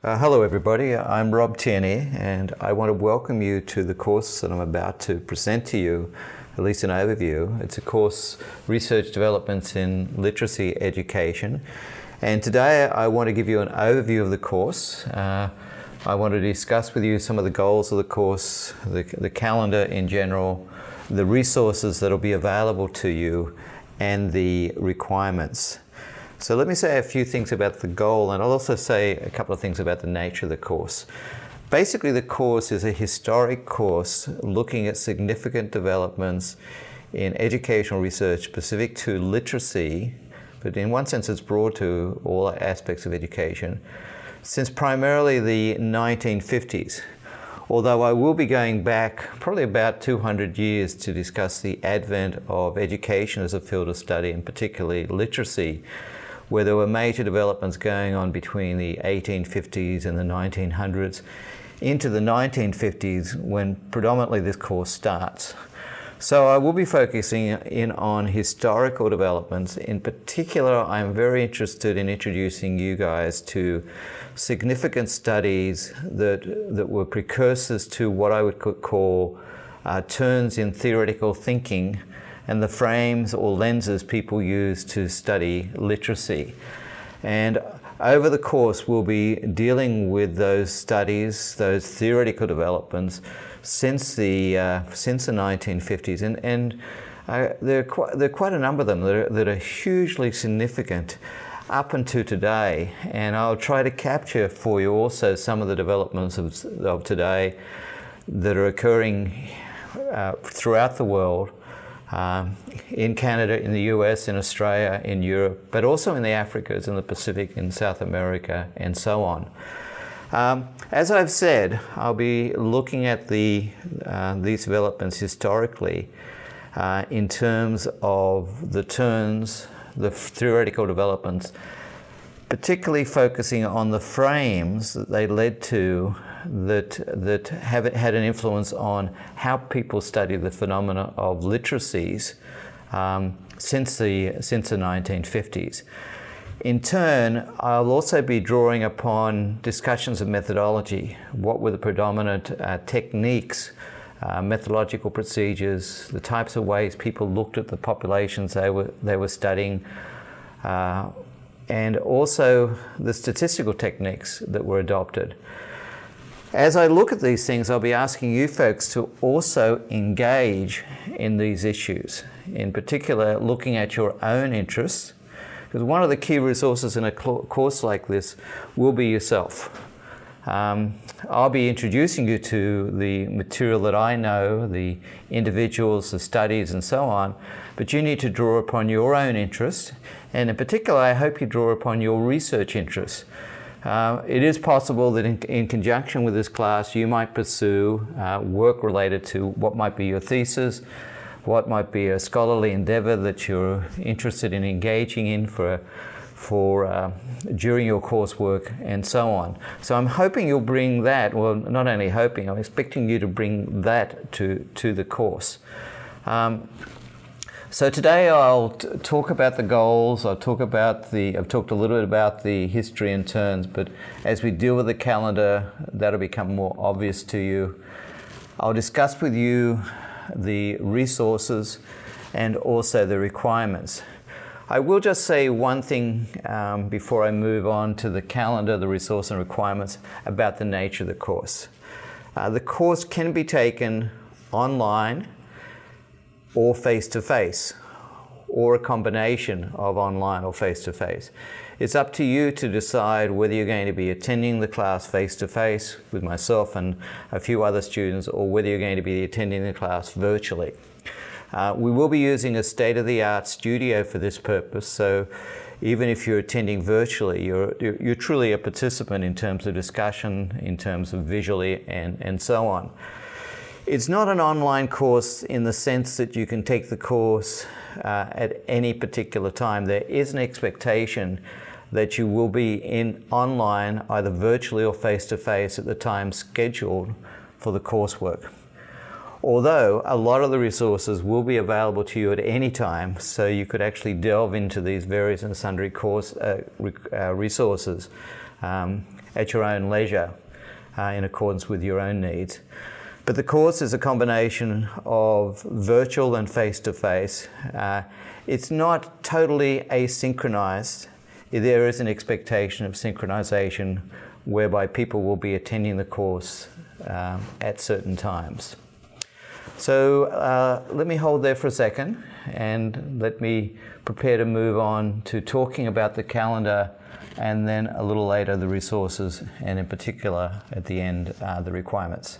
Hello everybody, I'm Rob Tierney and I want to welcome you to the course that I'm about to present to you, at least an overview. It's a course, Research Developments in Literacy Education, and today I want to give you an overview of the course. I want to discuss with you some of the goals of the course, the calendar in general, the resources that will be available to you, and the requirements. So let me say a few things about the goal, and I'll also say a couple of things about the nature of the course. Basically, the course is a historic course looking at significant developments in educational research specific to literacy, but in one sense it's broad to all aspects of education, since primarily the 1950s. Although I will be going back probably about 200 years to discuss the advent of education as a field of study, and particularly literacy, where there were major developments going on between the 1850s and the 1900s into the 1950s, when predominantly this course starts. So I will be focusing in on historical developments. In particular, I'm very interested in introducing you guys to significant studies that were precursors to what I would call turns in theoretical thinking and the frames or lenses people use to study literacy. And over the course, we'll be dealing with those studies, those theoretical developments since the 1950s, and there are quite a number of them that are hugely significant up until today. And I'll try to capture for you also some of the developments of today that are occurring throughout the world. In Canada, in the US, in Australia, in Europe, but also in the Africas, in the Pacific, in South America, and so on. As I've said, I'll be looking at these developments historically in terms of the turns, the theoretical developments, particularly focusing on the frames that they led to that have had an influence on how people study the phenomena of literacies since the 1950s. In turn, I'll also be drawing upon discussions of methodology. What were the predominant techniques, methodological procedures, the types of ways people looked at the populations they were studying, and also the statistical techniques that were adopted. As I look at these things, I'll be asking you folks to also engage in these issues, in particular looking at your own interests, because one of the key resources in a course like this will be yourself. I'll be introducing you to the material that I know, the individuals, the studies, and so on, but you need to draw upon your own interests, and in particular, I hope you draw upon your research interests. It is possible that in conjunction with this class, you might pursue work related to what might be your thesis, what might be a scholarly endeavor that you're interested in engaging in during your coursework, and so on. So I'm hoping you'll bring that, well, not only hoping, I'm expecting you to bring that to the course. So today I'll talk about the goals, I've talked a little bit about the history and turns, but as we deal with the calendar, that'll become more obvious to you. I'll discuss with you the resources and also the requirements. I will just say one thing before I move on to the calendar, the resource and requirements, about the nature of the course. The course can be taken online or face-to-face, or a combination of online or face-to-face. It's up to you to decide whether you're going to be attending the class face-to-face with myself and a few other students, or whether you're going to be attending the class virtually. We will be using a state-of-the-art studio for this purpose, so even if you're attending virtually, you're truly a participant in terms of discussion, in terms of visually, and so on. It's not an online course in the sense that you can take the course at any particular time. There is an expectation that you will be online, either virtually or face-to-face, at the time scheduled for the coursework. Although a lot of the resources will be available to you at any time, so you could actually delve into these various and sundry course resources at your own leisure in accordance with your own needs. But the course is a combination of virtual and face-to-face. It's not totally asynchronized. There is an expectation of synchronization whereby people will be attending the course at certain times. So let me hold there for a second and let me prepare to move on to talking about the calendar and then a little later the resources and in particular at the end the requirements.